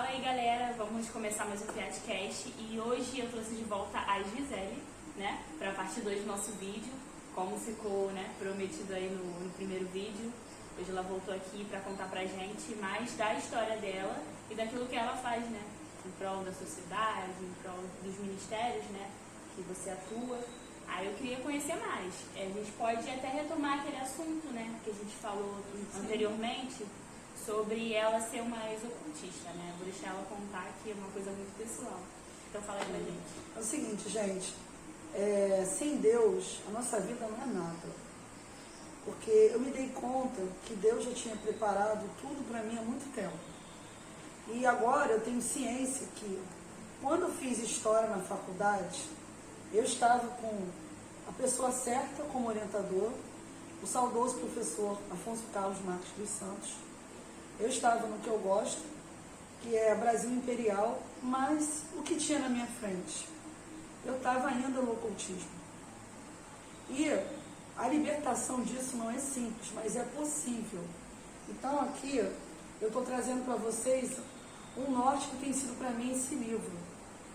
aí galera, vamos começar mais um Fiatcast e hoje eu trouxe de volta a Gisele, né, para a parte 2 do nosso vídeo, como ficou, né, prometido aí no primeiro vídeo. Hoje ela voltou aqui para contar pra gente mais da história dela e daquilo que ela faz, né, em prol da sociedade, em prol dos ministérios, né, que você atua. Aí eu queria conhecer mais. A gente pode até retomar aquele assunto, né, que a gente falou anteriormente, sobre ela ser uma ex-ocultista, né? Vou deixar ela contar, que é uma coisa muito pessoal. Então fala aí pra gente. É o seguinte, gente, sem Deus, a nossa vida não é nada. Porque eu me dei conta que Deus já tinha preparado tudo para mim há muito tempo. E agora eu tenho ciência que, quando eu fiz História na faculdade, eu estava com a pessoa certa como orientador, o saudoso professor Afonso Carlos Marques dos Santos. Eu estava no que eu gosto, que é Brasil Imperial, mas o que tinha na minha frente? Eu estava ainda no ocultismo. E a libertação disso não é simples, mas é possível. Então aqui eu estou trazendo para vocês um norte que tem sido para mim esse livro.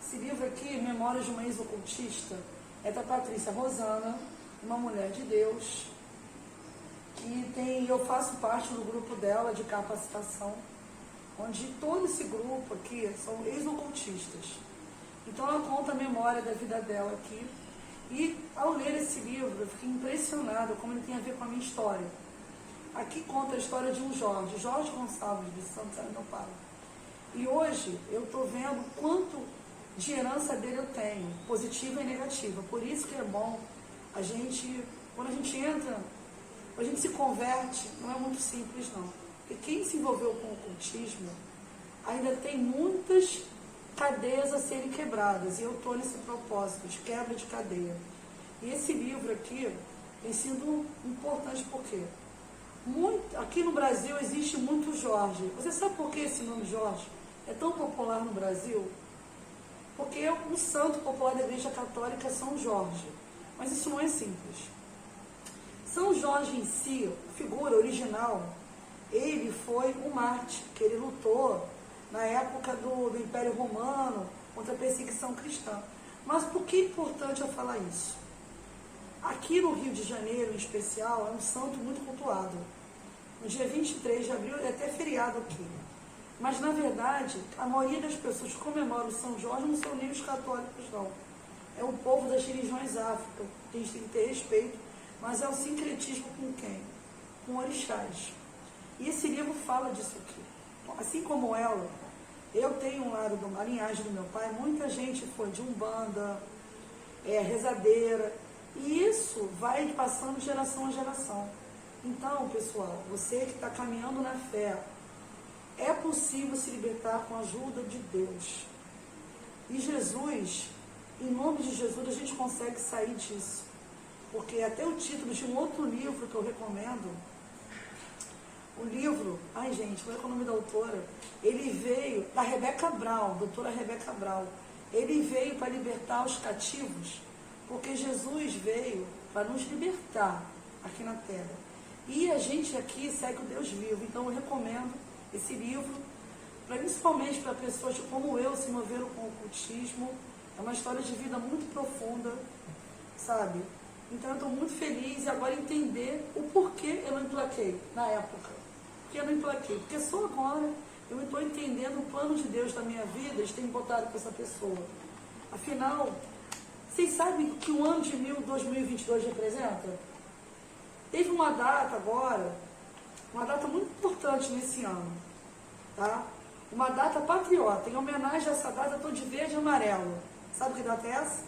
Esse livro aqui, Memórias de uma Ex-Ocultista, é da Patrícia Rosana, uma mulher de Deus, que eu faço parte do grupo dela de capacitação, onde todo esse grupo aqui são ex-ocultistas. Então ela conta a memória da vida dela aqui, e ao ler esse livro eu fiquei impressionada como ele tem a ver com a minha história. Aqui conta a história de um Jorge Gonçalves dos Santos, era meu pai. E hoje eu estou vendo quanto de herança dele eu tenho, positiva e negativa. Por isso que é bom quando a gente entra, a gente se converte, não é muito simples não. Porque quem se envolveu com o ocultismo ainda tem muitas cadeias a serem quebradas. E eu estou nesse propósito de quebra de cadeia. E esse livro aqui tem sido importante porque aqui no Brasil existe muito Jorge. Você sabe por que esse nome Jorge é tão popular no Brasil? Porque o santo popular da Igreja Católica é São Jorge. Mas isso não é simples. São Jorge em si, figura original, ele foi um mártir, que ele lutou na época do Império Romano contra a perseguição cristã. Mas por que é importante eu falar isso? Aqui no Rio de Janeiro, em especial, é um santo muito cultuado. No dia 23 de abril é até feriado aqui. Mas, na verdade, a maioria das pessoas que comemoram São Jorge não são nem os católicos, não. É o povo das religiões áfricas, que a gente tem que ter respeito. Mas é o sincretismo com quem? Com orixás. E esse livro fala disso aqui. Assim como ela, eu tenho um lado da linhagem do meu pai, muita gente foi de umbanda, rezadeira, e isso vai passando de geração a geração. Então, pessoal, você que está caminhando na fé, é possível se libertar com a ajuda de Deus. E Jesus, em nome de Jesus, a gente consegue sair disso. Porque até o título de um outro livro que eu recomendo, o livro, qual é o nome da autora? Ele veio, da Rebeca Brown, doutora Rebeca Brown. Ele veio para libertar os cativos, porque Jesus veio para nos libertar aqui na Terra. E a gente aqui segue o Deus vivo, então eu recomendo esse livro, principalmente para pessoas como eu se moveram com o ocultismo. É uma história de vida muito profunda, sabe? Então eu estou muito feliz e agora entender o porquê eu não emplaquei na época. Por que eu não emplaquei? Porque só agora eu estou entendendo o plano de Deus da minha vida, eles têm botado com essa pessoa. Afinal, vocês sabem o que o ano de 2022 representa? Teve uma data agora, uma data muito importante nesse ano, tá? Uma data patriota. Em homenagem a essa data, eu estou de verde e amarelo. Sabe que data é essa?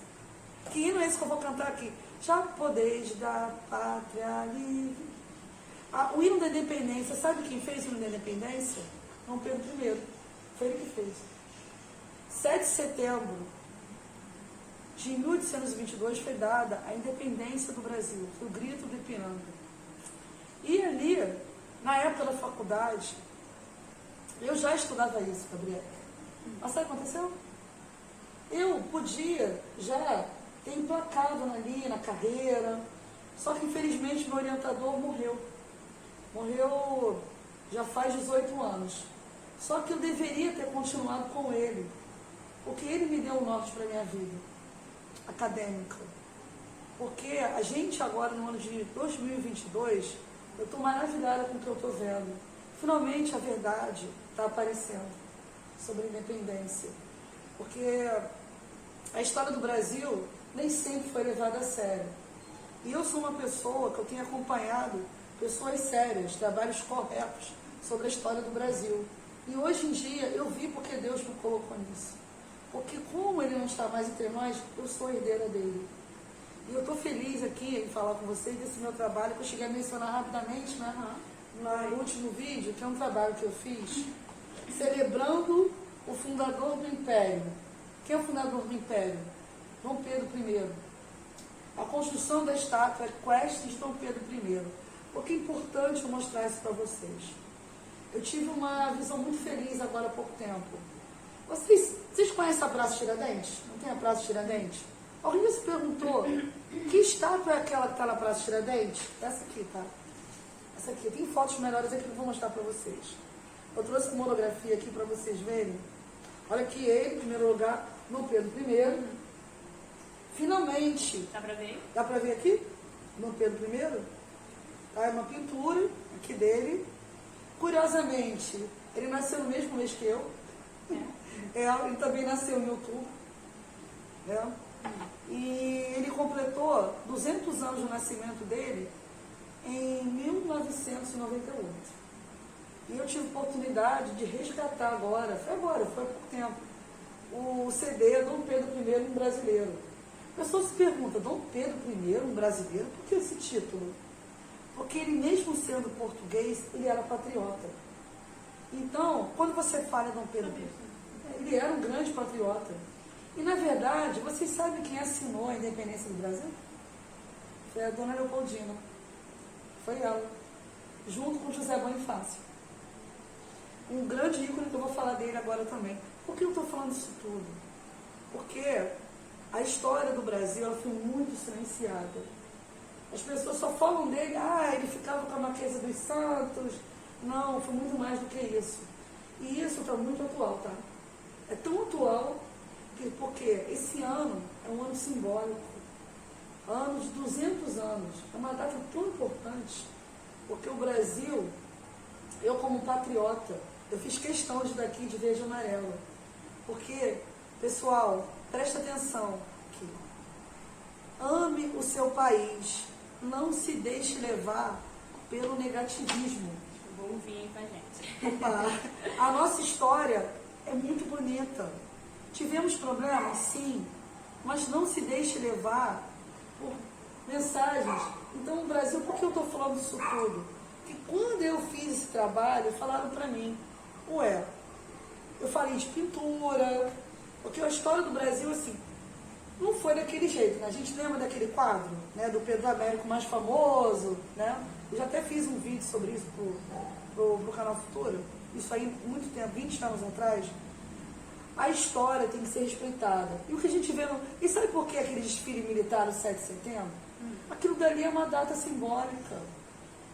Que hino é esse que eu vou cantar aqui? Já podeis da pátria livre. O hino da independência, sabe quem fez o hino da independência? Dom Pedro I. Foi ele que fez. 7 de setembro de 1822 foi dada a independência do Brasil, o grito do Ipiranga. E ali, na época da faculdade, eu já estudava isso, Gabriela. Mas sabe o que aconteceu? Eu podia já ter emplacado ali na carreira, só que infelizmente meu orientador morreu. Morreu já faz 18 anos. Só que eu deveria ter continuado com ele, porque ele me deu o norte para a minha vida acadêmica. Porque a gente agora, no ano de 2022, eu estou maravilhada com o que eu estou vendo. Finalmente a verdade está aparecendo sobre a independência. Porque a história do Brasil nem sempre foi levada a sério. E eu sou uma pessoa que eu tenho acompanhado pessoas sérias, trabalhos corretos sobre a história do Brasil. E hoje em dia eu vi porque Deus me colocou nisso. Porque como ele não está mais entre nós, eu sou herdeira dele. E eu estou feliz aqui em falar com vocês desse meu trabalho, que eu cheguei a mencionar rapidamente, né, no último vídeo, que é um trabalho que eu fiz, celebrando o fundador do Império. Quem é o fundador do Império? Dom Pedro I. A construção da estátua equestre de Dom Pedro I. Porque é importante eu mostrar isso para vocês. Eu tive uma visão muito feliz agora há pouco tempo. Vocês conhecem a Praça Tiradentes? Não tem a Praça Tiradentes? Alguém se perguntou, que estátua é aquela que está na Praça Tiradentes? Essa aqui, tá? Essa aqui. Tem fotos melhores aqui que eu vou mostrar para vocês. Eu trouxe uma monografia aqui para vocês verem. Olha aqui ele, em primeiro lugar, Dom Pedro I. Finalmente. Dá para ver? Dá para ver aqui? Dom Pedro I. Tá? É uma pintura aqui dele. Curiosamente, ele nasceu no mesmo mês que eu. Ele também nasceu em outubro. Né? E ele completou 200 anos do nascimento dele em 1998. E eu tive oportunidade de resgatar agora, foi há pouco tempo, o CD Dom Pedro I, um brasileiro. A pessoa se pergunta, Dom Pedro I, um brasileiro? Por que esse título? Porque ele, mesmo sendo português, ele era patriota. Então, quando você fala em Dom Pedro I, ele era um grande patriota. E, na verdade, vocês sabem quem assinou a independência do Brasil? Foi a dona Leopoldina. Foi ela. Junto com José Bonifácio. Um grande ícone que eu vou falar dele agora também. Por que eu estou falando isso tudo? Porque a história do Brasil ela foi muito silenciada. As pessoas só falam dele, ele ficava com a Marquesa dos Santos. Não, foi muito mais do que isso. E isso está muito atual, tá? É tão atual porque esse ano é um ano simbólico. Ano de 200 anos. É uma data tão importante. Porque o Brasil, eu como patriota, eu fiz questão de daqui de verde e amarelo. Porque, pessoal, presta atenção aqui. Ame o seu país. Não se deixe levar pelo negativismo. Bom vinho com a gente. Opa, a nossa história é muito bonita. Tivemos problemas, sim, mas não se deixe levar por mensagens. Então, o Brasil, por que eu estou falando isso tudo? Porque quando eu fiz esse trabalho, falaram para mim, eu falei de pintura, porque a história do Brasil, assim, não foi daquele jeito, né? A gente lembra daquele quadro, né, do Pedro Américo mais famoso, né? Eu já até fiz um vídeo sobre isso pro canal Futuro, isso aí muito tempo, 20 anos atrás. A história tem que ser respeitada. E o que a gente vê E sabe por que aquele desfile militar do 7 de setembro? Aquilo dali é uma data simbólica.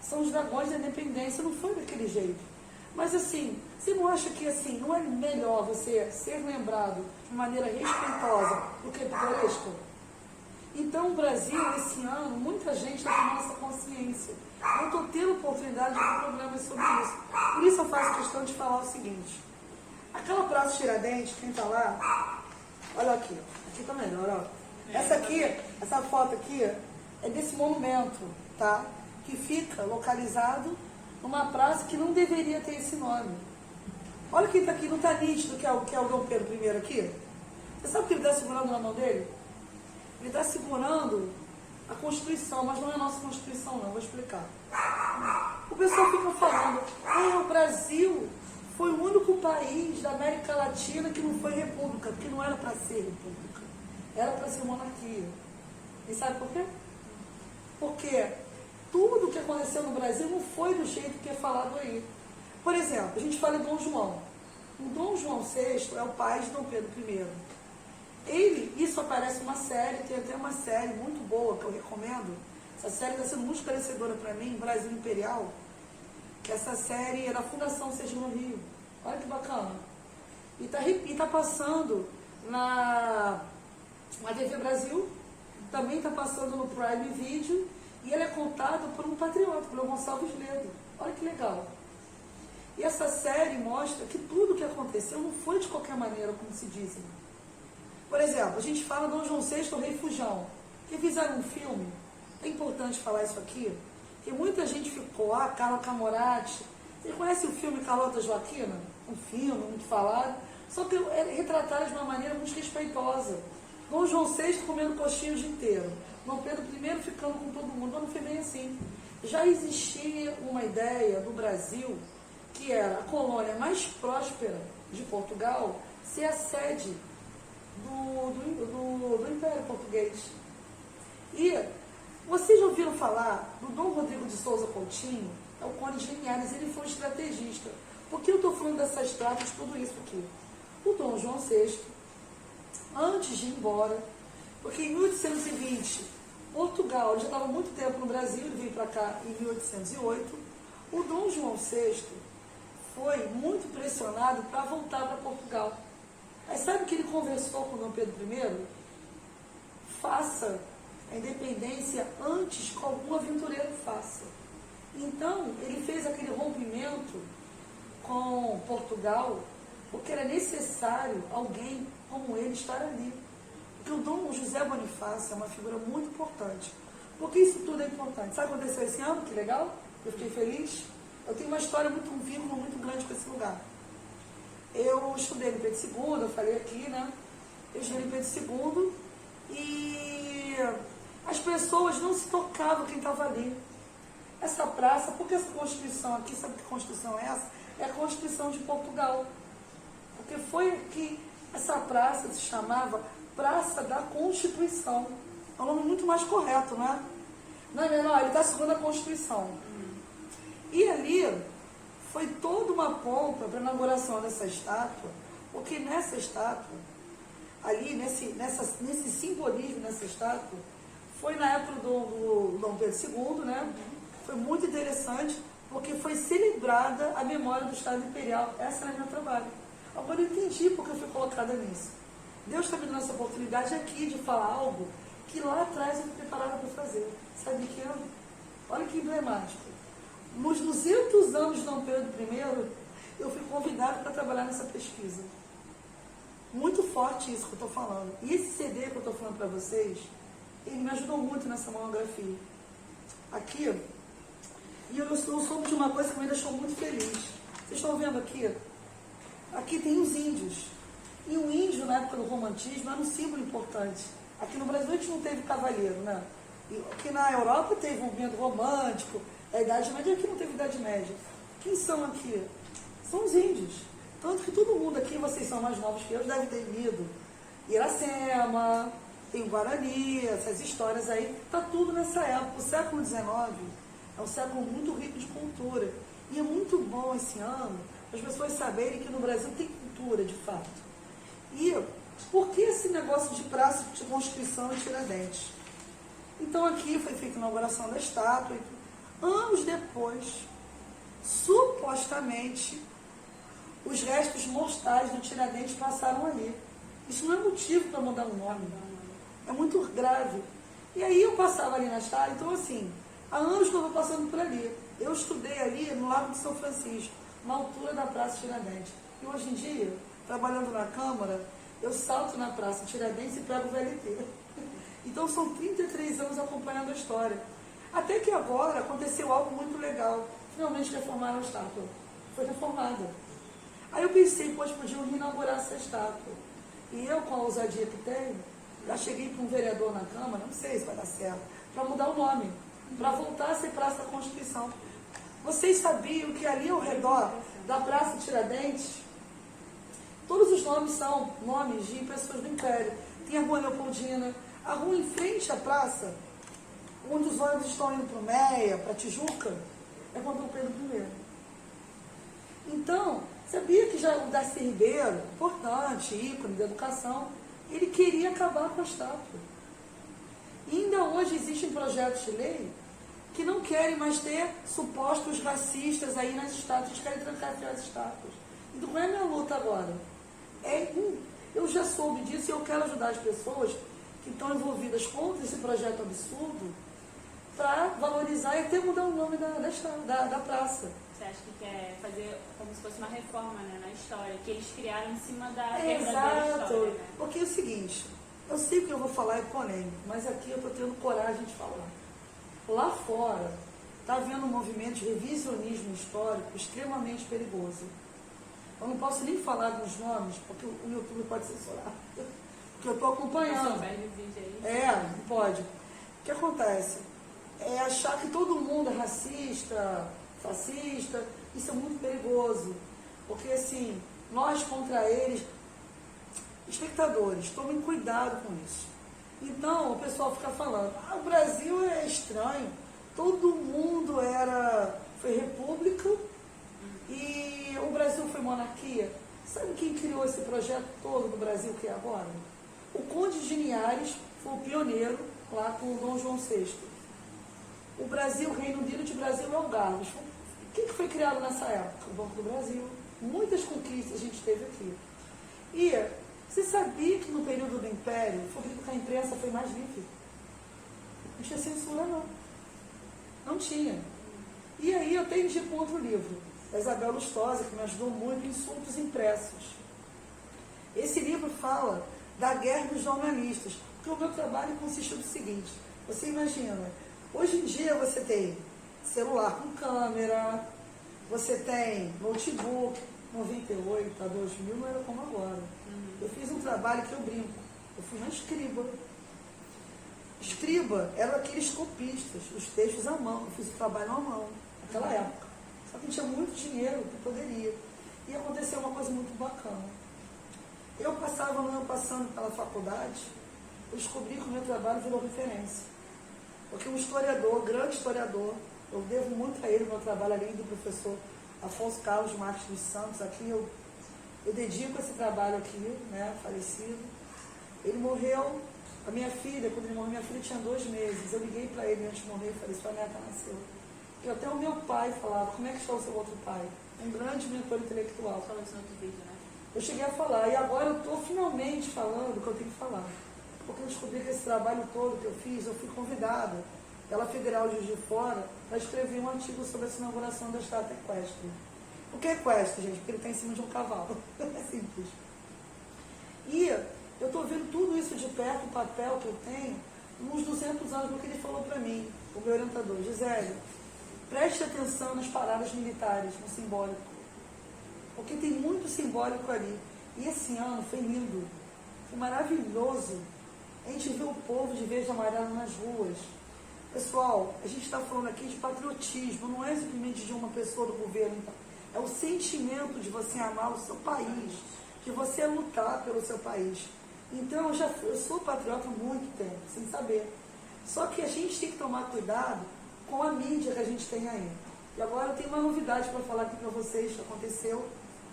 São os dragões da independência, não foi daquele jeito. Mas assim, você não acha que assim, não é melhor você ser lembrado de maneira respeitosa do que pitoresca? Então o Brasil, esse ano, muita gente está tomando essa consciência. Eu estou tendo oportunidade de fazer programas sobre isso. Por isso eu faço questão de falar o seguinte. Aquela Praça Tiradentes, quem está lá, olha aqui está melhor, ó. Essa foto aqui é desse monumento, tá? Que fica localizado numa praça que não deveria ter esse nome. Olha quem está aqui, não está nítido que é o Dom Pedro I aqui? Você sabe o que ele está segurando na mão dele? Ele está segurando a Constituição, mas não é a nossa Constituição não, vou explicar. O pessoal fica falando, o Brasil foi o único país da América Latina que não foi república, porque não era para ser república, era para ser monarquia. E sabe por quê? Porque tudo que aconteceu no Brasil não foi do jeito que é falado aí. Por exemplo, a gente fala em Dom João. O Dom João VI é o pai de Dom Pedro I. Isso aparece uma série, tem até uma série muito boa que eu recomendo. Essa série está sendo muito esclarecedora para mim, Brasil Imperial. Que essa série é da Fundação Sejam no Rio. Olha que bacana. E tá passando na TV Brasil, também está passando no Prime Video, e ele é contado por um patriota, pelo Gonçalves Ledo. Olha que legal. E essa série mostra que tudo que aconteceu não foi de qualquer maneira, como se dizem. Por exemplo, a gente fala Dom João VI, o Rei Fujão, que fizeram um filme. É importante falar isso aqui, porque muita gente ficou, Carla Camorati. Você conhece o filme Carlota Joaquina? Um filme muito falado, só que é retratado de uma maneira muito respeitosa. Dom João VI comendo coxinha o dia inteiro. Dom Pedro I ficando com todo mundo. Mas não foi bem assim. Já existia uma ideia do Brasil, que era a colônia mais próspera de Portugal, ser a sede do Império Português. E vocês já ouviram falar do Dom Rodrigo de Souza Coutinho? É o Conde de Linhares. Ele foi um estrategista. Por que eu estou falando dessas tratas, de tudo isso aqui? O Dom João VI, antes de ir embora, porque em 1820, Portugal, ele já estava muito tempo no Brasil, ele veio para cá em 1808, o Dom João VI foi muito pressionado para voltar para Portugal. Aí sabe que ele conversou com o Dom Pedro I? Faça a independência antes que algum aventureiro faça. Então, ele fez aquele rompimento com Portugal, porque era necessário alguém como ele estar ali. Porque o Dom José Bonifácio é uma figura muito importante. Porque isso tudo é importante. Sabe o que aconteceu esse ano? Que legal? Eu fiquei feliz. Eu tenho uma história, um vínculo muito grande com esse lugar. Eu estudei no Pedro II, eu falei aqui, né? Eu estudei no Pedro II e as pessoas não se tocavam quem estava ali. Essa praça, porque essa Constituição aqui, sabe que Constituição é essa? É a Constituição de Portugal. Porque foi que essa praça se chamava Praça da Constituição. É um nome muito mais correto, não é? Não é menor, ele está segundo a Constituição. E ali foi toda uma pompa para a inauguração dessa estátua, porque nessa estátua, ali, nesse simbolismo nessa estátua, foi na época do Dom Pedro II, né? Foi muito interessante, porque foi celebrada a memória do Estado Imperial. Esse era o meu trabalho. Agora eu entendi porque eu fui colocada nisso. Deus está me dando essa oportunidade aqui de falar algo que lá atrás eu fui preparada para fazer. Sabe o que é? Olha que emblemático. Nos 200 anos de Dom Pedro I, eu fui convidada para trabalhar nessa pesquisa. Muito forte isso que eu estou falando. E esse CD que eu estou falando para vocês, ele me ajudou muito nessa monografia. Aqui, e eu soube de uma coisa que me deixou muito feliz. Vocês estão vendo aqui? Aqui tem os índios. E o índio, na época do romantismo, era um símbolo importante. Aqui no Brasil a gente não teve cavaleiro, né? E aqui na Europa teve um movimento romântico, a Idade Média, aqui não teve Idade Média. Quem são aqui? São os índios. Tanto que todo mundo aqui, vocês são mais novos que eu, devem ter lido Iracema, tem o Guarani, essas histórias aí. Está tudo nessa época. O século XIX é um século muito rico de cultura. E é muito bom esse ano as pessoas saberem que no Brasil tem cultura, de fato. E por que esse negócio de praça de Constituição e Tiradentes? Então aqui foi feita a inauguração da estátua. Anos depois, supostamente, os restos mortais do Tiradentes passaram ali. Isso não é motivo para mudar o nome. É muito grave. E aí eu passava ali na estátua. Então assim, há anos que eu vou passando por ali. Eu estudei ali no Lago de São Francisco, na altura da Praça Tiradentes. E hoje em dia, trabalhando na Câmara, eu salto na Praça Tiradentes e pego o VLT. Então são 33 anos acompanhando a história. Até que agora aconteceu algo muito legal. Finalmente reformaram a estátua. Foi reformada. Aí eu pensei, pois podiam inaugurar essa estátua. E eu, com a ousadia que tenho, já cheguei para um vereador na Câmara, não sei se vai dar certo, para mudar o nome, para voltar a ser Praça da Constituição. Vocês sabiam que ali ao redor da Praça Tiradentes, todos os nomes são nomes de pessoas do Império. Tem a Rua Leopoldina, a rua em frente à praça, onde os ônibus estão indo para o Meia, para Tijuca, é com Dom Pedro I. Então, sabia que já o Darcy Ribeiro, importante, ícone da educação, ele queria acabar com a estátua. E ainda hoje existem projetos de lei que não querem mais ter supostos racistas aí nas estátuas, querem trancar as estátuas. Então, qual é a minha luta agora? Eu já soube disso e eu quero ajudar as pessoas que estão envolvidas contra esse projeto absurdo para valorizar e até mudar o nome da praça. Você acha que quer fazer como se fosse uma reforma, né, na história, que eles criaram em cima da Exato, história, né? porque é o seguinte, eu sei que eu vou falar é polêmico, mas aqui eu estou tendo coragem de falar. Lá fora, está havendo um movimento de revisionismo histórico extremamente perigoso. Eu não posso nem falar dos nomes, porque o YouTube pode censurar. Porque eu estou acompanhando. Não pode. O que acontece? É achar que todo mundo é racista, fascista. Isso é muito perigoso. Porque, assim, nós contra eles, espectadores, tomem cuidado com isso. Então, o pessoal fica falando, o Brasil é estranho. Todo mundo foi república e o Brasil foi monarquia. Sabe quem criou esse projeto todo do Brasil que é agora? O Conde de Linhares foi o pioneiro lá com o Dom João VI. O Brasil, o Reino Unido de Brasil e Algarves. O que foi criado nessa época? O Banco do Brasil. Muitas conquistas a gente teve aqui. E você sabia que no período do Império, foi que a imprensa foi mais livre? Não tinha censura, não. Não tinha. E aí eu tenho indico um outro livro, da Isabel Lustosa, que me ajudou muito, Insultos Impressos. Esse livro fala da guerra dos jornalistas, porque o meu trabalho consiste no seguinte, você imagina, hoje em dia você tem celular com câmera, você tem notebook, 98 a 2000 não era como agora. Eu fiz um trabalho que eu brinco, eu fui uma escriba. Escriba eram aqueles copistas, os textos à mão, eu fiz o trabalho à mão, naquela época. Só que não tinha muito dinheiro que poderia. E aconteceu uma coisa muito bacana. Eu passando pela faculdade, eu descobri que o meu trabalho virou referência. Porque um historiador, grande historiador, eu devo muito a ele, o meu trabalho, além do professor Afonso Carlos Marques dos Santos, aqui eu dedico esse trabalho aqui, né, falecido. Ele morreu. A minha filha, quando ele morreu, minha filha tinha 2 meses. Eu liguei para ele antes de morrer e falei, sua neta nasceu. E até o meu pai falava, como é que está o seu outro pai? Um grande mentor intelectual. Falou isso no outro vídeo, né? Eu cheguei a falar, e agora eu estou finalmente falando o que eu tenho que falar. Porque eu descobri que esse trabalho todo que eu fiz, eu fui convidada pela Federal de Juiz de Fora para escrever um artigo sobre essa inauguração da estátua equestre. O que é equestre, gente? Porque ele está em cima de um cavalo. É simples. E eu estou vendo tudo isso de perto, o papel que eu tenho, uns 200 anos, porque ele falou para mim, o meu orientador, Gisele, preste atenção nas paradas militares, no simbólico, porque tem muito simbólico ali. E esse ano foi lindo, foi maravilhoso. A gente vê o povo de verde e amarelo nas ruas. Pessoal, a gente está falando aqui de patriotismo, não é simplesmente de uma pessoa do governo, é o sentimento de você amar o seu país, de você lutar pelo seu país. Então, eu sou patriota há muito tempo, sem saber. Só que a gente tem que tomar cuidado com a mídia que a gente tem aí. E agora eu tenho uma novidade para falar aqui para vocês, que aconteceu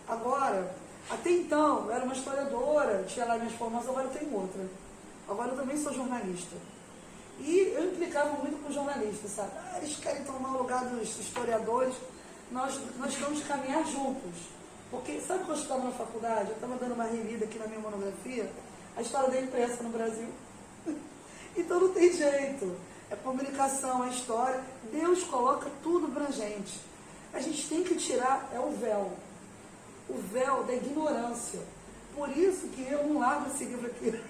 agora. Até então, eu era uma historiadora, tinha lá minhas formações, agora eu tenho outra. Agora eu também sou jornalista. E eu implicava muito com os jornalistas, sabe? Eles querem tomar o lugar dos historiadores, nós temos que caminhar juntos. Porque, sabe quando eu estava na faculdade, eu estava dando uma relida aqui na minha monografia, a história da imprensa no Brasil. Então não tem jeito. É comunicação, é história. Deus coloca tudo pra gente. A gente tem que tirar, é o véu da ignorância. Por isso que eu não largo esse livro aqui.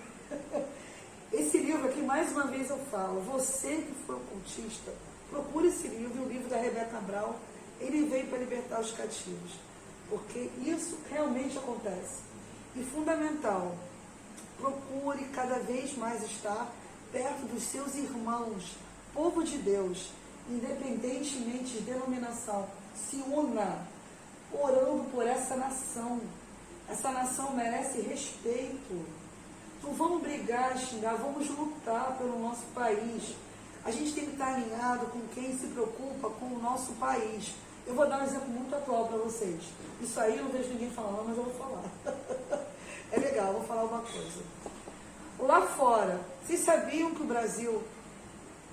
Esse livro aqui, mais uma vez eu falo, você que foi ocultista, procure esse livro, o livro da Rebeca Brown, ele veio para libertar os cativos. Porque isso realmente acontece. E fundamental, procure cada vez mais estar perto dos seus irmãos, povo de Deus, independentemente de denominação. Se una, orando por essa nação. Essa nação merece respeito. Não vamos brigar, xingar, vamos lutar pelo nosso país. A gente tem que estar alinhado com quem se preocupa com o nosso país. Eu vou dar um exemplo muito atual para vocês. Isso aí eu não vejo ninguém falando, mas eu vou falar. É legal, eu vou falar uma coisa. Lá fora, vocês sabiam que o Brasil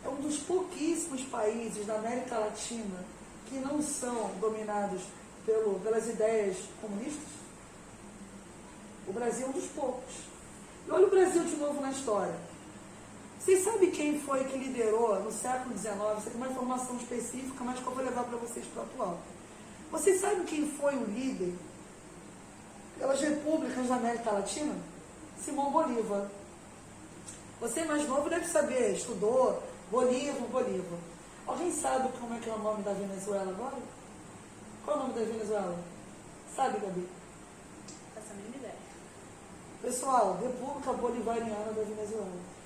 é um dos pouquíssimos países da América Latina que não são dominados pelas ideias comunistas? O Brasil é um dos poucos. E olha o Brasil de novo na história. Vocês sabem quem foi que liderou no século XIX? Isso aqui é uma informação específica, mas que eu vou levar para vocês para o atual. Vocês sabem quem foi o líder pelas repúblicas da América Latina? Simão Bolívar. Você mais novo deve saber, estudou Bolívar. Alguém sabe como é que é o nome da Venezuela agora? Qual é o nome da Venezuela? Sabe, Gabi? Essa é a minha ideia. Pessoal, República Bolivariana da Venezuela.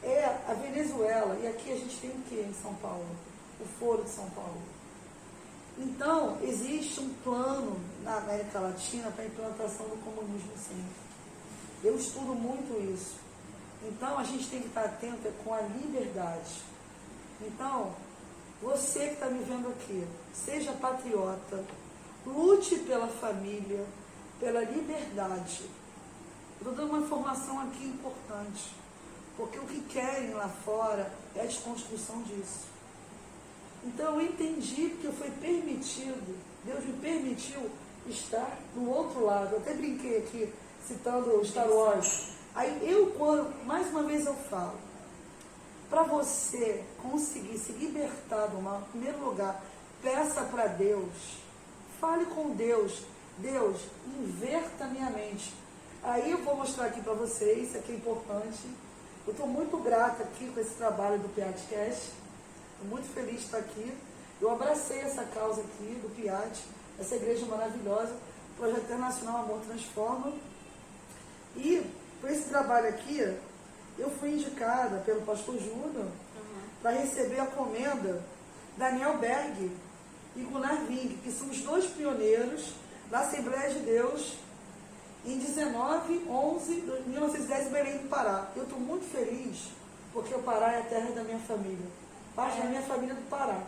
É a Venezuela, e aqui a gente tem o que em São Paulo? O Foro de São Paulo. Então, existe um plano na América Latina para a implantação do comunismo, sim. Eu estudo muito isso. Então, a gente tem que estar atento com a liberdade. Então, você que está me vendo aqui, seja patriota, lute pela família, pela liberdade. Eu estou dando uma informação aqui importante, porque o que querem lá fora é a desconstrução disso. Então, eu entendi que foi permitido, Deus me permitiu estar do outro lado. Eu até brinquei aqui, citando Star Wars. Aí mais uma vez eu falo, para você conseguir se libertar do mal, em primeiro lugar, peça para Deus, fale com Deus, Deus, inverta minha mente. Aí eu vou mostrar aqui para vocês, isso aqui é importante. Eu estou muito grata aqui com esse trabalho do PiatCast, estou muito feliz de estar aqui. Eu abracei essa causa aqui do Piat, essa igreja maravilhosa, Projeto Internacional Amor Transforma. E por esse trabalho aqui, eu fui indicada pelo pastor Júnior para receber a comenda Daniel Berg e Gunnar Ving, que são os dois pioneiros da Assembleia de Deus em 1910 em Belém do Pará. Eu estou muito feliz porque o Pará é a terra da minha família, parte da minha família do Pará.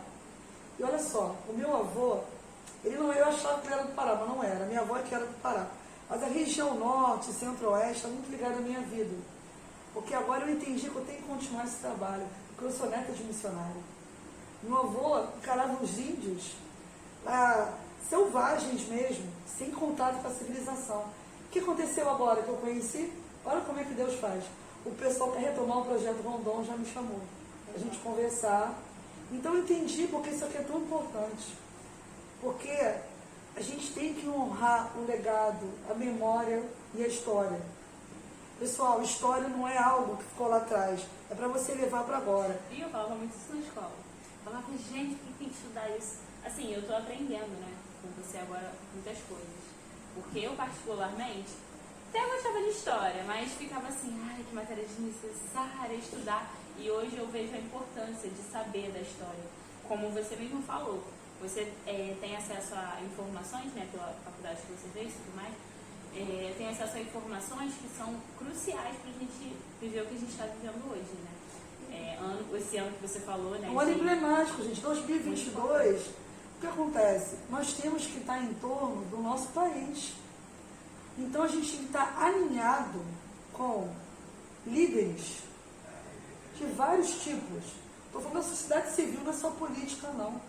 E olha só, o meu avô, eu achava que ele era do Pará, mas não era, minha avó é que era do Pará. Mas a região norte, centro-oeste, está muito ligada à minha vida. Porque agora eu entendi que eu tenho que continuar esse trabalho, porque eu sou neta de missionário. Meu avô encarava os índios selvagens mesmo, sem contato com a civilização. O que aconteceu agora que eu conheci? Olha como é que Deus faz. O pessoal quer retomar o projeto Rondon, já me chamou. A gente conversar. Então eu entendi porque isso aqui é tão importante. Porque a gente tem que honrar o legado, a memória e a história. Pessoal, história não é algo que ficou lá atrás, é para você levar para agora. E eu falava muito isso na escola. Eu falava, gente, por que tem que estudar isso? Assim, eu estou aprendendo, né, com você agora, muitas coisas. Porque eu, particularmente, até gostava de história, mas ficava assim, ai, que matéria desnecessária estudar. E hoje eu vejo a importância de saber da história. Como você mesmo falou, você tem acesso a informações, né, pela faculdade que você fez e tudo mais. Tem acesso a informações que são cruciais para a gente viver o que a gente está vivendo hoje, né? Esse ano que você falou, né? Um ano emblemático, gente. 2022, o que acontece? Nós temos que estar em torno do nosso país. Então a gente tem que estar alinhado com líderes de vários tipos. Estou falando da sociedade civil, não é só política, não.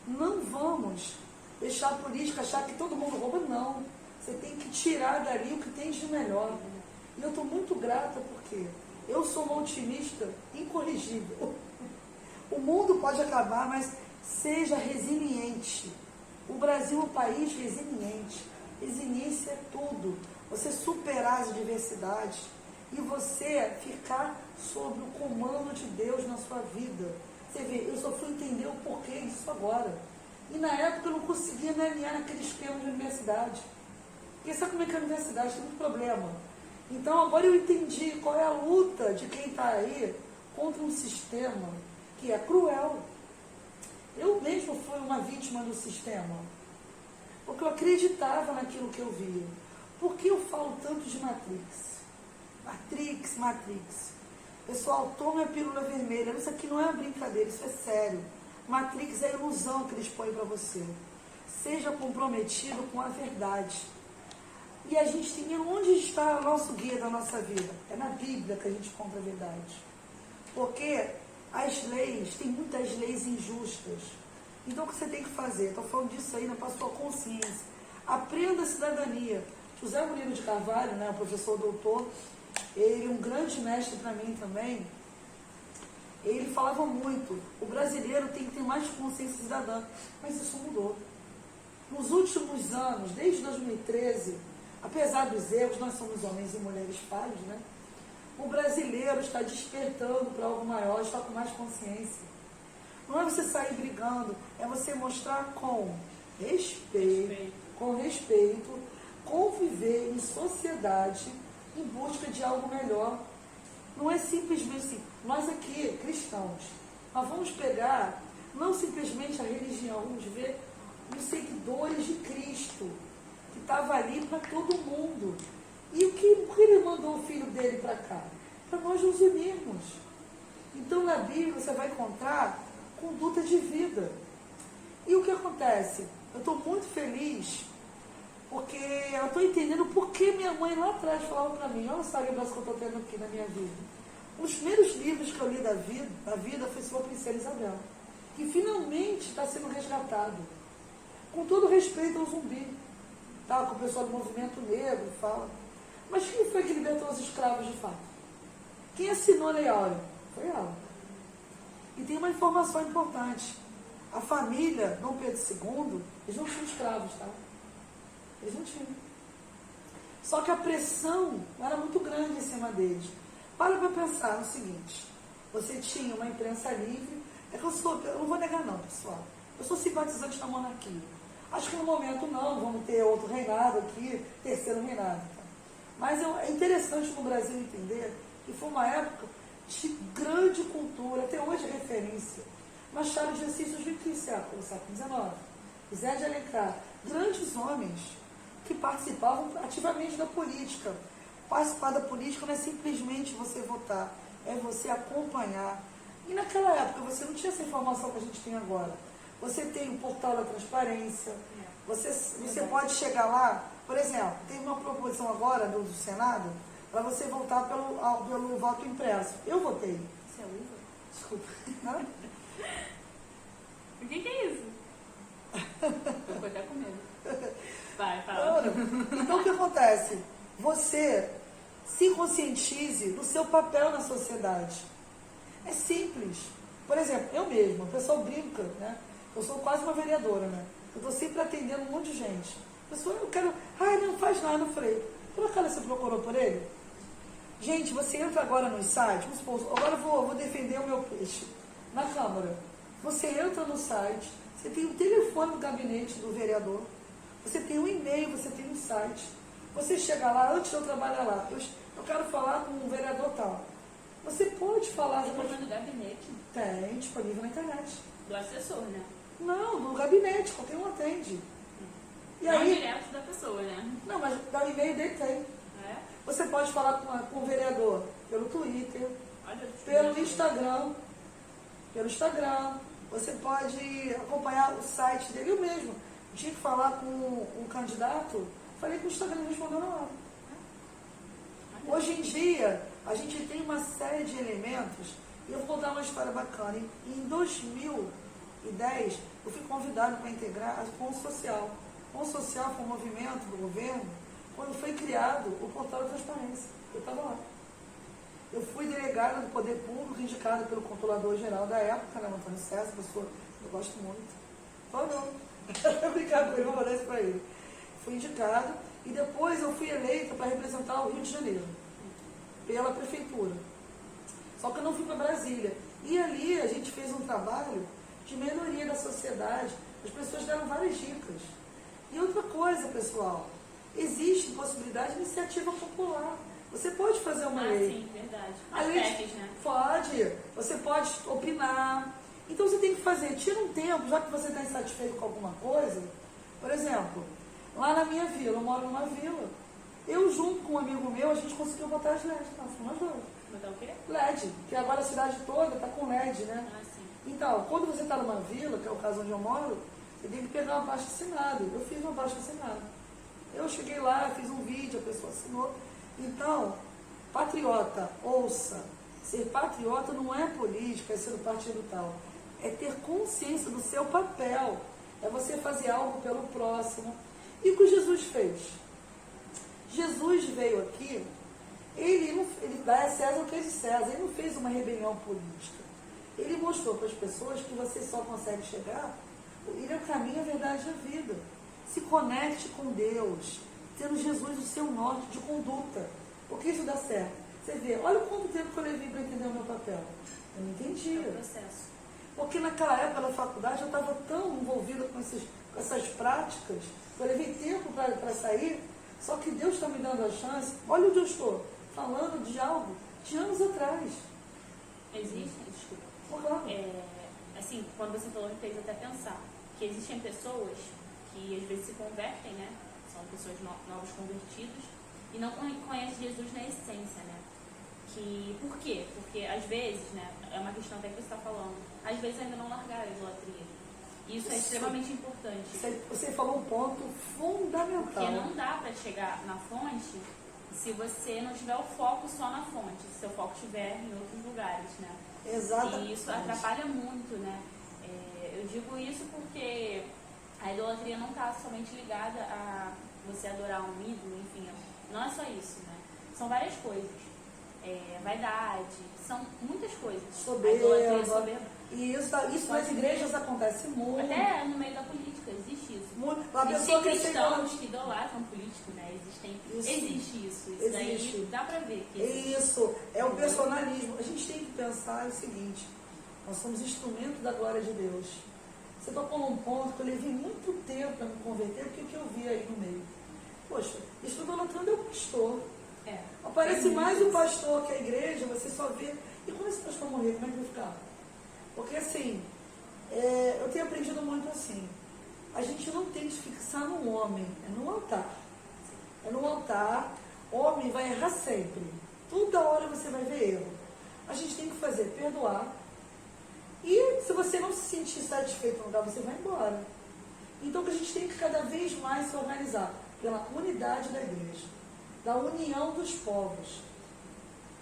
Não vamos deixar a política achar que todo mundo rouba, não. Você tem que tirar dali o que tem de melhor. E eu estou muito grata porque eu sou uma otimista incorrigível. O mundo pode acabar, mas seja resiliente. O Brasil é um país resiliente. Resiliência é tudo. Você superar as adversidades e você ficar sob o comando de Deus na sua vida. Você vê, eu só fui entender o porquê disso agora. E na época eu não conseguia me alinhar naquele esquema de universidade. Porque sabe como é que a universidade tem muito problema? Então agora eu entendi qual é a luta de quem está aí contra um sistema que é cruel. Eu mesmo fui uma vítima do sistema. Porque eu acreditava naquilo que eu via. Por que eu falo tanto de Matrix? Matrix. Pessoal, tome a pílula vermelha. Isso aqui não é uma brincadeira, isso é sério. Matrix é a ilusão que eles põem para você. Seja comprometido com a verdade. E a gente tem onde está o nosso guia da nossa vida? É na Bíblia que a gente encontra a verdade. Porque as leis, tem muitas leis injustas. Então, o que você tem que fazer? Estou falando disso aí, né, para a sua consciência. Aprenda a cidadania. José Murilo de Carvalho, né, o professor doutor, ele, um grande mestre para mim também, ele falava muito, o brasileiro tem que ter mais consciência cidadã, mas isso mudou. Nos últimos anos, desde 2013, apesar dos erros, nós somos homens e mulheres falhos, né? O brasileiro está despertando para algo maior, está com mais consciência. Não é você sair brigando, é você mostrar com respeito, conviver em sociedade em busca de algo melhor. Não é simplesmente assim, nós aqui, cristãos, nós vamos pegar não simplesmente a religião, vamos ver os seguidores de Cristo, que estava ali para todo mundo. E o que ele mandou o filho dele para cá? Para nós nos unirmos. Então na Bíblia você vai encontrar conduta de vida. E o que acontece? Eu estou muito feliz porque eu estou entendendo por que minha mãe lá atrás falava para mim, olha só a lembrança que eu estou tendo aqui na minha vida. Um dos primeiros livros que eu li da vida foi sobre a Princesa Isabel, que finalmente está sendo resgatado. Com todo respeito ao Zumbi, tá? Com o pessoal do movimento negro, fala. Mas quem foi que libertou os escravos de fato? Quem assinou a Lei Áurea? Foi ela. E tem uma informação importante. A família Dom Pedro II, eles não tinham escravos, tá? Eles não tinham. Só que a pressão era muito grande em cima deles. Para pensar no seguinte, você tinha uma imprensa livre, eu não vou negar não, pessoal, eu sou simpatizante da monarquia. Acho que no momento não, vamos ter outro reinado aqui, terceiro reinado. Tá? Mas é interessante no Brasil entender que foi uma época de grande cultura, até hoje é referência. Machado de Assis surgiu em que século? Século XIX. Zé de Alencar, grandes homens que participavam ativamente da política. Participar da política não é simplesmente você votar, é você acompanhar. E naquela época você não tinha essa informação que a gente tem agora. Você tem o portal da transparência, você pode chegar lá, por exemplo, tem uma proposição agora do Senado para você votar pelo voto impresso. Eu votei. Você é uva? Desculpa. Não? O que é isso? Eu vou até com medo. Vai, fala. Então o que acontece? Você se conscientize do seu papel na sociedade. É simples. Por exemplo, eu mesma, o pessoal brinca, né? Eu sou quase uma vereadora, né? Eu estou sempre atendendo um monte de gente. A pessoa, eu quero, não faz nada. Eu falei, por acaso você procurou por ele? Gente, você entra agora no site, vamos supor, agora eu vou defender o meu peixe na Câmara. Você entra no site, você tem o telefone do gabinete do vereador, você tem um e-mail, você tem um site. Você chega lá, antes de eu trabalhar lá, eu quero falar com um vereador tal. Você pode falar... Você está no gabinete? Tem, disponível na internet. Do assessor, né? Não, no gabinete, qualquer um atende. E não aí, direto da pessoa, né? Não, mas o e-mail dele tem. É? Você pode falar com o vereador pelo Twitter, Olha, pelo Instagram. Você pode acompanhar o site dele. Eu mesmo tinha que falar com um candidato, falei com o Instagram, ele respondeu na hora. Hoje em dia, a gente tem uma série de elementos, e eu vou contar uma história bacana. Em 2010, eu fui convidado para integrar a Com Social. Com Social foi um movimento do governo, quando foi criado o Portal da Transparência. Eu estava lá. Eu fui delegada do Poder Público, indicada pelo Controlador-Geral da época, né, Antônio César, pessoa que eu gosto muito. Ou não, eu brincava com ele, vou mandar isso para ele. Fui indicada e depois eu fui eleita para representar o Rio de Janeiro, pela prefeitura. Só que eu não fui para Brasília. E ali a gente fez um trabalho de melhoria da sociedade. As pessoas deram várias dicas. E outra coisa, pessoal, existe possibilidade de iniciativa popular. Você pode fazer uma lei. Sim, verdade. A lei, né? Pode. Você pode opinar. Então você tem que fazer. Tira um tempo, já que você está insatisfeito com alguma coisa. Por exemplo, lá na minha vila, eu moro numa vila. Eu, junto com um amigo meu, a gente conseguiu botar as LEDs. Nós dois. Botar o quê? LED. Que agora a cidade toda está com LED, né? Ah, sim. Então, quando você está numa vila, que é o caso onde eu moro, você tem que pegar uma baixa assinada. Eu fiz uma baixa assinada. Eu cheguei lá, fiz um vídeo, a pessoa assinou. Então, patriota, ouça. Ser patriota não é política, é ser do partido tal. é ter consciência do seu papel, é você fazer algo pelo próximo. E o que Jesus fez? Jesus veio aqui, ele dá a César o que é de César, ele não fez uma rebelião política. Ele mostrou para as pessoas que você só consegue chegar, ele é o caminho, a verdade e a vida. Se conecte com Deus, tendo Jesus o seu norte de conduta, porque isso dá certo. Você vê, olha quanto tempo que eu levei para entender o meu papel. Eu não entendia. É um processo. Porque naquela época da faculdade eu estava tão envolvida com essas práticas, eu levei tempo para sair, só que Deus está me dando a chance. Olha onde eu estou, falando de algo de anos atrás. Existe, desculpa. Claro. Assim, quando você falou, me fez até pensar que existem pessoas que às vezes se convertem, né? São pessoas novos convertidos e não conhecem Jesus na essência, né? Por quê? Porque às vezes, né? É uma questão até que você está falando, às vezes ainda não largaram a idolatria. E isso é extremamente importante. Você falou um ponto fundamental. Porque não dá para chegar na fonte se você não tiver o foco só na fonte, se seu foco estiver em outros lugares, né? Exatamente. E isso atrapalha muito, né? Eu digo isso porque a idolatria não está somente ligada a você adorar um ídolo, enfim, não é só isso, né? São várias coisas. Vaidade, são muitas coisas. Soberba. E isso nas igrejas acontece muito. Até no meio da política existe isso. Existem cristãos que idolatram político, né? Existe isso. Isso daí dá pra ver. Que isso, é o personalismo. A gente tem que pensar o seguinte, nós somos instrumento da glória de Deus. Você tocou num ponto que eu levei muito tempo para me converter, porque o que eu vi aí no meio? Poxa, estou idolatrando é o pastor. Aparece mais o pastor que a igreja, você só vê. E quando esse pastor morrer, como é que vai ficar? Porque assim, eu tenho aprendido muito assim. A gente não tem que fixar no homem, é no altar. É no altar, homem vai errar sempre. Toda hora você vai ver erro. A gente tem que fazer perdoar. E se você não se sentir satisfeito no lugar, você vai embora. Então que a gente tem que cada vez mais se organizar pela unidade da igreja, da união dos povos.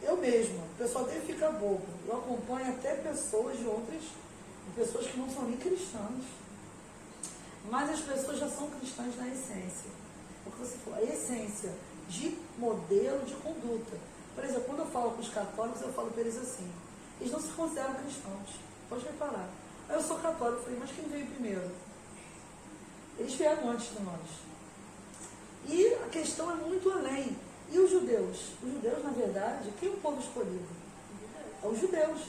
Eu mesma, o pessoal deve ficar bobo. Eu acompanho até pessoas de outras, pessoas que não são nem cristãs. Mas as pessoas já são cristãs na essência. O que você falou, a essência de modelo de conduta. Por exemplo, quando eu falo com os católicos, eu falo para eles assim, eles não se consideram cristãos. Pode reparar. Eu sou católico, eu falei, mas quem veio primeiro? Eles vieram antes de nós. E a questão é muito além. E os judeus? Os judeus, na verdade, quem é o povo escolhido? É os judeus.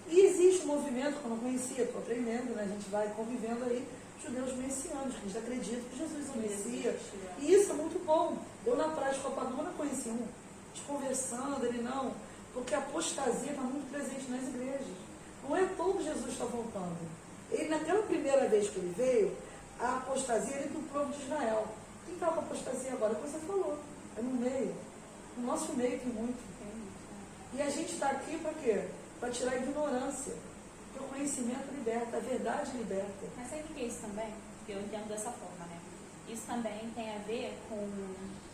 E existe um movimento que eu não conhecia, estou aprendendo, né? A gente vai convivendo aí, judeus messianos, que eles acreditam que Jesus é o Messias. E isso é muito bom. Eu na praia de Copacabana conheci um, conversando, ele não, porque a apostasia está muito presente nas igrejas. Não é todo Jesus está voltando. Ele, naquela primeira vez que ele veio, a apostasia era do povo de Israel. Quem está com a apostasia agora? Como você falou, é no meio. No nosso meio tem muito. E a gente está aqui para quê? Para tirar a ignorância. Porque o conhecimento liberta, a verdade liberta. Mas sabe o que é isso também? Eu entendo dessa forma, né? Isso também tem a ver com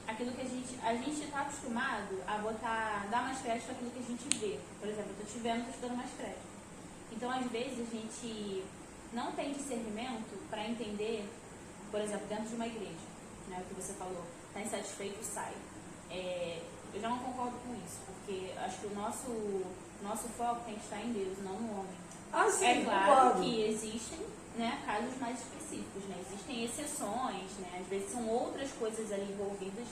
aquilo que a gente está acostumado a dar mais crédito àquilo que a gente vê. Por exemplo, eu estou te vendo, estou te dando mais crédito. Então, às vezes, a gente não tem discernimento para entender, por exemplo, dentro de uma igreja, né, o que você falou, está insatisfeito, sai. Eu já não concordo com isso, porque acho que o nosso foco tem que estar em Deus, não no homem. Sim, é claro que existem, né, casos mais específicos, né, existem exceções, né, às vezes são outras coisas ali envolvidas,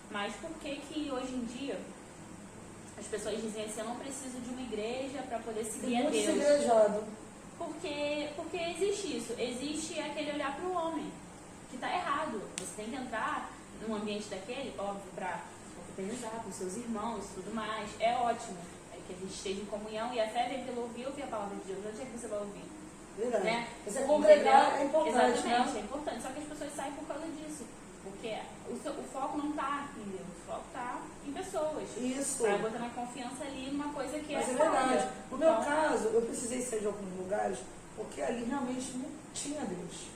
mas por que hoje em dia as pessoas dizem assim, eu não preciso de uma igreja para poder seguir a Deus? Igrejado. Porque existe isso, existe aquele olhar para o homem, que está errado. Você tem que entrar num ambiente daquele, óbvio, para confraternizar com seus irmãos e tudo mais, é ótimo, que a gente esteja em comunhão e a fé vem pelo ouvir a palavra de Deus, onde é que você vai ouvir? Verdade. Né? Você congregar entendeu? é importante, exatamente, né? É importante, só que as pessoas saem por causa disso, porque o foco não está em Deus, o foco está em pessoas. Isso. Para botar uma confiança ali numa coisa que Mas é falha. verdade. No meu caso, eu precisei sair de alguns lugares, porque ali realmente não tinha Deus.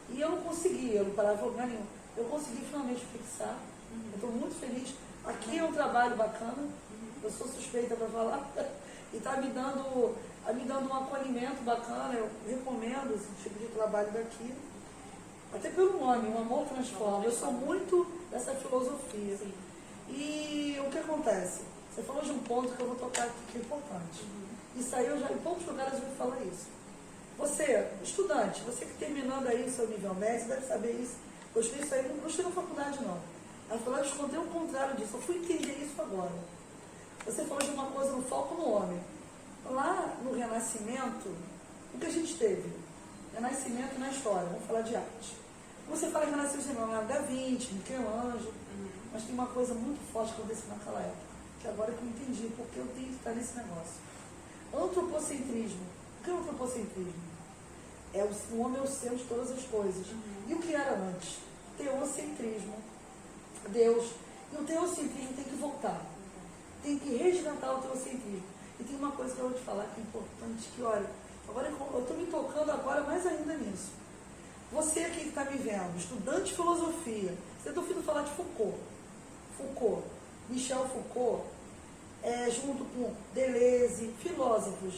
E eu não conseguia, eu não parava em lugar nenhum. Eu consegui finalmente fixar. Eu estou muito feliz. Aqui é um trabalho bacana, eu sou suspeita para falar, e está me dando me dando um acolhimento bacana. Eu recomendo esse tipo de trabalho daqui. Até pelo nome, o amor transforma. Eu sou muito dessa filosofia. Sim. E o que acontece? Você falou de um ponto que eu vou tocar aqui que é importante. Isso aí, em poucos lugares eu vou falar isso. Você, estudante, você que terminando aí o seu nível médio, deve saber isso. Eu estudei isso aí, não estudei na faculdade não. Ela falou, eu escondei o contrário disso, eu fui entender isso agora. Você falou de uma coisa no foco no homem. Lá no Renascimento, o que a gente teve? Renascimento na história, vamos falar de arte. Você fala em Renascimento, você fala Da Vinci, Michelangelo, mas tem uma coisa muito forte que aconteceu naquela época, que agora que eu entendi, porque eu tenho que estar nesse negócio. Antropocentrismo. O que é o antropocentrismo? O homem é o centro de todas as coisas. E o que era antes? Teocentrismo. Deus. E o teocentrismo tem que voltar. Tem que resgatar o teocentrismo. E tem uma coisa que eu vou te falar que é importante, que olha, agora eu estou me tocando agora mais ainda nisso. Você aqui que está me vendo, estudante de filosofia, você está ouvindo falar de Foucault. Michel Foucault, junto com Deleuze, filósofos,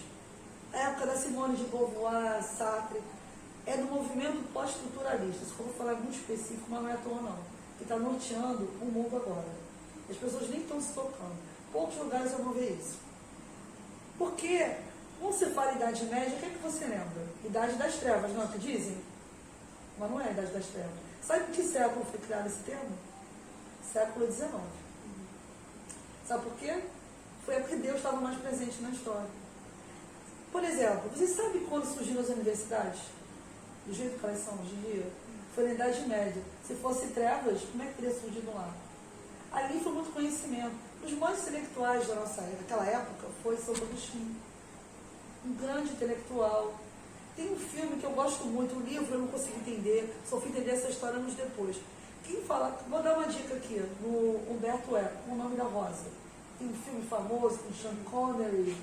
a época da Simone de Beauvoir, Sartre, é do movimento pós-estruturalista. Isso que eu vou falar muito específico, mas não é à toa não, que está norteando o mundo agora. As pessoas nem estão se tocando. Poucos lugares eu vou ver isso. Porque, quando você fala Idade Média, o que é que você lembra? Idade das Trevas, não é o que dizem? Mas não é a Idade das Trevas. Sabe em que século foi criado esse termo? Século XIX. Sabe por quê? Foi porque Deus estava mais presente na história. Por exemplo, vocês sabem quando surgiram as universidades? Do jeito que elas são hoje em dia? Foi na Idade Média. Se fosse trevas, como é que teria surgido lá? Ali foi muito conhecimento. Os mais intelectuais da nossa época, daquela época, foi Santo Agostinho. Um grande intelectual. Tem um filme que eu gosto muito, um livro eu não consigo entender, só fui entender essa história anos depois. Quem fala, vou dar uma dica aqui, no Humberto Eco, O Nome da Rosa. Tem um filme famoso com Sean Connery,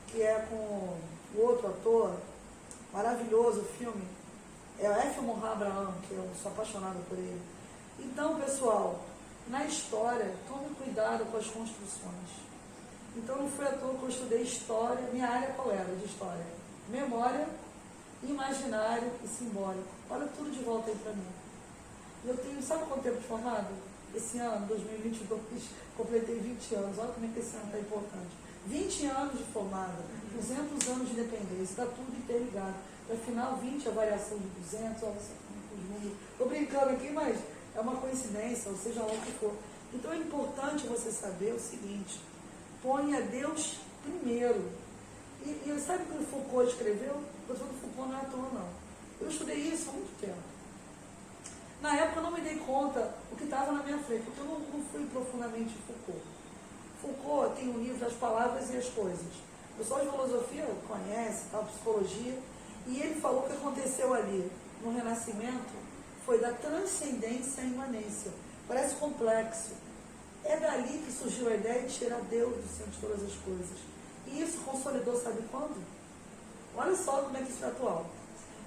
que é com o outro ator, maravilhoso o filme, é o F. Murray Abraham, que eu sou apaixonada por ele. Então, pessoal, na história, tome cuidado com as construções. Então, não foi à toa que eu estudei história, minha área qual era de história? Memória, imaginário e simbólico. Olha tudo de volta aí para mim. Eu tenho, sabe quanto tempo de formado? Esse ano, 2022, completei 20 anos. Olha como é que esse ano está importante. 20 anos de formada, 200 anos de independência, está tudo interligado. Afinal, 20 a variação de 200, olha só os números. Estou brincando aqui, mas é uma coincidência, ou seja lá o que for. Então é importante você saber o seguinte: ponha Deus primeiro. E sabe o que o Foucault escreveu? Eu estou falando Foucault não é à toa, não. Eu estudei isso há muito tempo. Na época eu não me dei conta o que estava na minha frente, porque eu não fui profundamente em Foucault. Foucault tem um livro das palavras e as coisas. O pessoal de filosofia conhece, tal, psicologia, e ele falou que aconteceu ali no Renascimento foi da transcendência à imanência. Parece complexo. É dali que surgiu a ideia de tirar Deus do centro de todas as coisas. E isso consolidou, sabe quando? Olha só como é que isso é atual.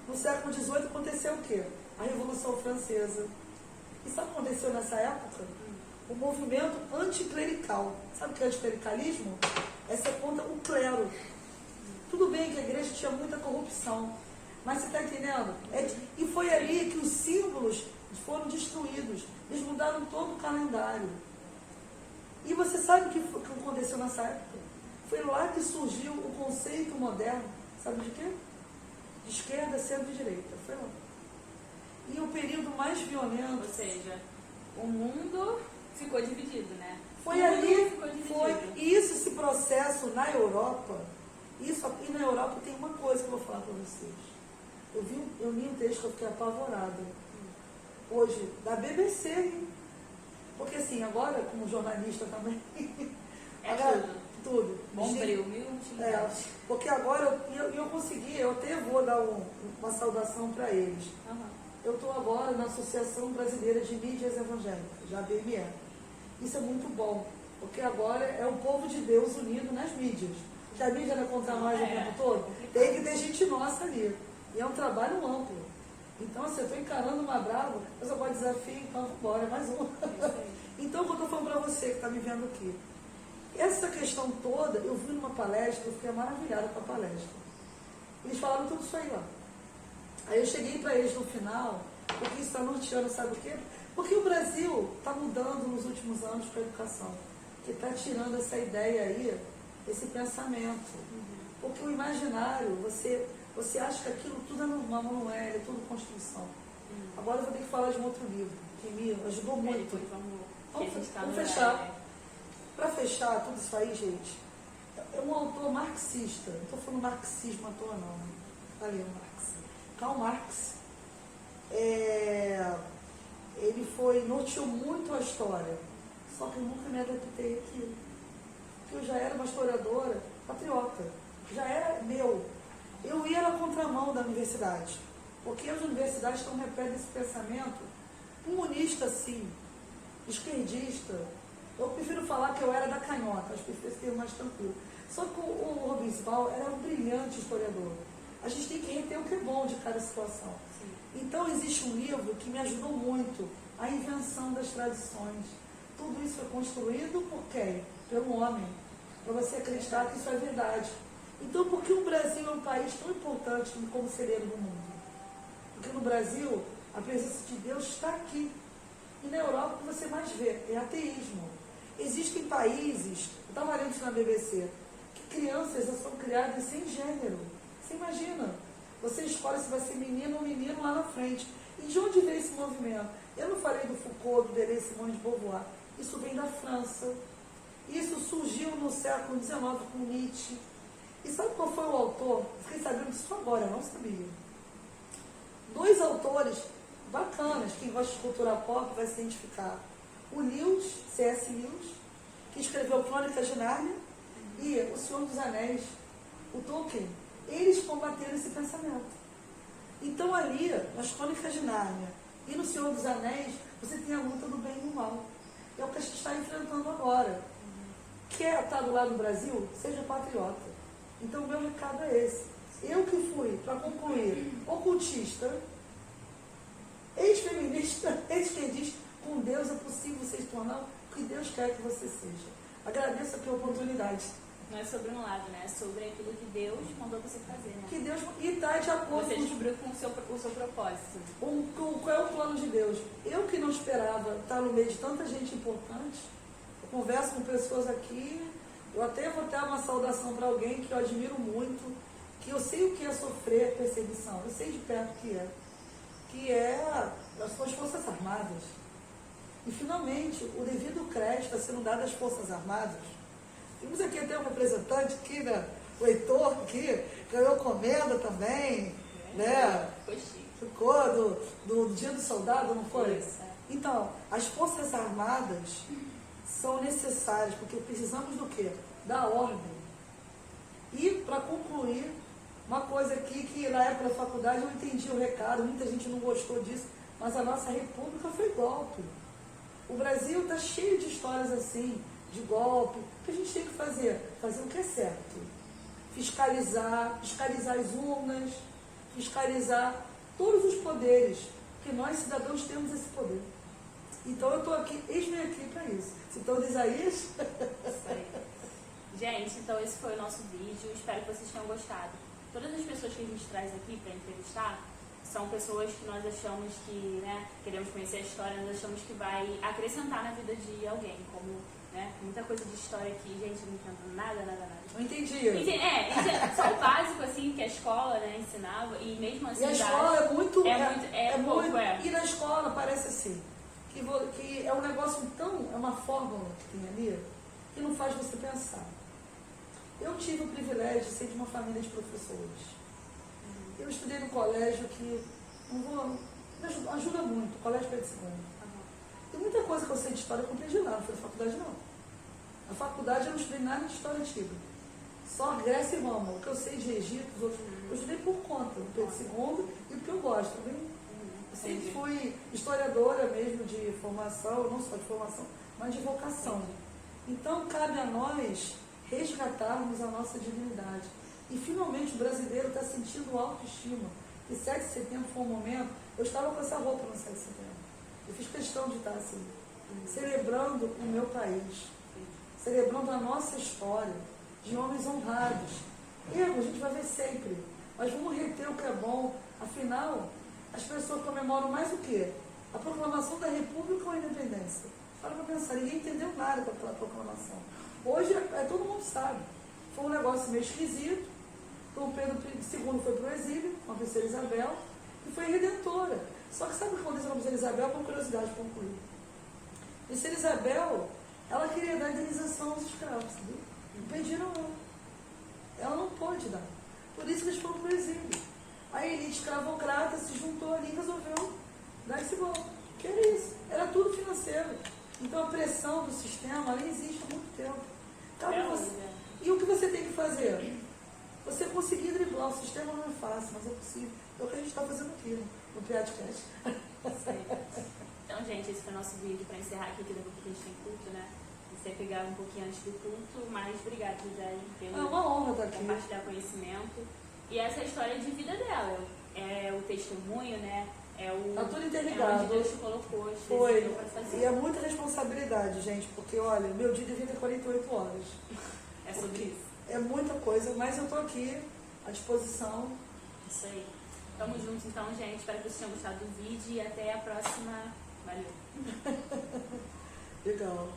No século XVIII aconteceu o quê? A Revolução Francesa. E sabe o que aconteceu nessa época? O movimento anticlerical. Sabe o que é anticlericalismo? Essa é contra o clero. Tudo bem que a igreja tinha muita corrupção, mas você está entendendo? E foi ali que os símbolos foram destruídos. Eles mudaram todo o calendário. E você sabe o que aconteceu nessa época? Foi lá que surgiu o conceito moderno, sabe de quê? De esquerda, centro e direita. Foi lá. E o período mais violento... Ou seja, o mundo ficou dividido, né? Foi ali, foi. E esse processo na Europa, e na Europa tem uma coisa que eu vou falar para vocês. Eu li um texto que eu fiquei apavorada. Hoje, da BBC, hein? Porque assim, agora, como jornalista também... Agora, tudo. Bombril, porque agora eu consegui, eu até vou dar uma saudação para eles. Eu estou agora na Associação Brasileira de Mídias Evangélicas, a ABME. Isso é muito bom, porque agora é o povo de Deus unido nas mídias. Que a mídia não é contra nós o tempo todo, tem que ter gente nossa ali. E é um trabalho amplo. Então, assim, eu estou encarando uma brava, mas eu pode desafio, então vamos embora, mais uma. Então, o que eu estou falando para você que está me vendo aqui? Essa questão toda, eu vi numa palestra, eu fiquei maravilhada com a palestra. Eles falaram tudo isso aí lá. Aí eu cheguei para eles no final, porque isso está norteando, sabe o quê? Porque o Brasil está mudando nos últimos anos para a educação, que está tirando essa ideia aí, esse pensamento. Porque o imaginário, você acha que aquilo tudo é normal, não é, é tudo construção. Agora eu vou ter que falar de um outro livro, que me ajudou muito. Vamos fechar. Para fechar tudo isso aí, gente, é um autor marxista, não estou falando marxismo à toa não, né? Valeu, Marx. Karl Marx, ele norteou muito a história, só que eu nunca me adaptei àquilo. Porque eu já era uma historiadora patriota, já era meu. Eu ia na contramão da universidade, porque as universidades estão repletas desse pensamento comunista, sim, esquerdista. Eu prefiro falar que eu era da canhota, acho que prefiro ser mais tranquilo. Só que o Robespierre era um brilhante historiador. A gente tem que reter o que é bom de cada situação. Sim. Então existe um livro que me ajudou muito, A Invenção das Tradições. Tudo isso foi construído por quem? Pelo homem, para você acreditar que isso é verdade. Então, por que o Brasil é um país tão importante como celeiro do mundo? Porque no Brasil, a presença de Deus está aqui. E na Europa, o que você mais vê é ateísmo. Existem países, eu estava lendo isso na BBC, que crianças já são criadas sem gênero. Você imagina? Você escolhe se vai ser menino ou menino lá na frente. E de onde veio esse movimento? Eu não falei do Foucault, do Deleuze, Simone de Beauvoir. Isso vem da França. Isso surgiu no século XIX com Nietzsche. E sabe qual foi o autor? Fiquei sabendo disso agora, eu não sabia. 2 autores bacanas, quem gosta de cultura pop vai se identificar. O Lewis, C.S. Lewis, que escreveu Crônicas de Nárnia, e O Senhor dos Anéis, o Tolkien. Eles combateram esse pensamento. Então ali, nas Crônicas de Nárnia e no Senhor dos Anéis, você tem a luta do bem e do mal. É o que a gente está enfrentando agora. Quer estar do lado do Brasil? Seja patriota. Então o meu recado é esse. Eu que fui, para concluir, ocultista, ex-feminista, ex-esquerdista, com Deus é possível você se tornar o que Deus quer que você seja. Agradeço aqui a oportunidade. Não é sobre um lado, né? É sobre aquilo que Deus mandou você fazer, né? Que Deus, e está de acordo você descobriu com o seu propósito. Qual é o plano de Deus? Eu que não esperava estar no meio de tanta gente importante, eu converso com pessoas aqui, eu até vou ter uma saudação para alguém que eu admiro muito, que eu sei o que é sofrer perseguição, eu sei de perto o que é as suas Forças Armadas. E finalmente, o devido crédito está sendo dado às Forças Armadas. Temos aqui até um representante aqui, né? O Heitor, que ganhou comenda também, né? Foi chique. Ficou do Dia do Soldado, não foi? Isso, é. Então, as Forças Armadas são necessárias, porque precisamos do quê? Da ordem. E, para concluir, uma coisa aqui que na época da faculdade eu entendi o recado, muita gente não gostou disso, mas a nossa república foi golpe. O Brasil está cheio de histórias assim, de golpe. O que a gente tem que fazer? Fazer o que é certo. Fiscalizar as urnas, fiscalizar todos os poderes, porque nós cidadãos temos esse poder. Então eu estou aqui, eis-me aqui para isso. Citando Isaías. Isso aí. Gente, então esse foi o nosso vídeo, espero que vocês tenham gostado. Todas as pessoas que a gente traz aqui para entrevistar são pessoas que nós achamos que, né, queremos conhecer a história, nós achamos que vai acrescentar na vida de alguém, como, né, muita coisa de história aqui, gente, não entendo nada. Não entendi. Só o básico, assim, que a escola, né, ensinava, e mesmo assim... E a escola é muito... pouco. E na escola parece assim, que é um negócio tão... É uma fórmula que tem ali, que não faz você pensar. Eu tive o privilégio de ser de uma família de professores. Eu estudei no colégio que me ajuda muito, o Colégio Pedro II. Tem muita coisa que eu sei de história que eu aprendi lá, não foi na faculdade não. Na faculdade eu não estudei nada de história antiga. Só Grécia e Roma. O que eu sei de Egito, os outros, eu estudei por conta, do Pedro II e o que eu gosto, tá bem? Eu sempre fui historiadora mesmo de formação, não só de formação, mas de vocação. Então cabe a nós resgatarmos a nossa dignidade. E finalmente o brasileiro está sentindo autoestima. E 7 de setembro foi um momento, eu estava com essa roupa no 7 de setembro. Eu fiz questão de estar assim, celebrando o meu país, celebrando a nossa história, de homens honrados. Erro a gente vai ver sempre, mas vamos reter o que é bom. Afinal, as pessoas comemoram mais o quê? A proclamação da República ou a Independência? Para pensar, ninguém entendeu nada com aquela proclamação. Hoje, todo mundo sabe. Foi um negócio meio esquisito. Dom Pedro II foi para o exílio, com a princesa Isabel, e foi redentora. Só que sabe o que aconteceu com a princesa Isabel? Com curiosidade de concluir. A princesa Isabel, ela queria dar indenização aos escravos, entendeu? E pediram ela. Ela não pôde dar. Por isso que eles foram para o exílio. A elite escravocrata se juntou ali e resolveu dar esse golpe. Que era isso. Era tudo financeiro. Então a pressão do sistema, ela existe há muito tempo. E o que você tem que fazer? Você conseguir driblar o sistema não é fácil, mas é possível. É o que a gente está fazendo aqui no Piatcast. Então, gente, esse foi o nosso vídeo para encerrar aqui, que daqui a pouco a gente tem culto, né? Você pegar um pouquinho antes do culto, mas obrigada, Gisele, pelo É uma honra estar aqui. compartilhar conhecimento. E essa é a história de vida dela. É o testemunho, né? Tá tudo É interligado. onde Deus te colocou, te Foi. designou para fazer. E é muita responsabilidade, gente, porque, olha, meu dia devia ter 48 horas. É sobre isso. É muita coisa, mas eu tô aqui à disposição. Isso aí. Tamo junto então, gente. Espero que vocês tenham gostado do vídeo e até a próxima. Valeu. Legal.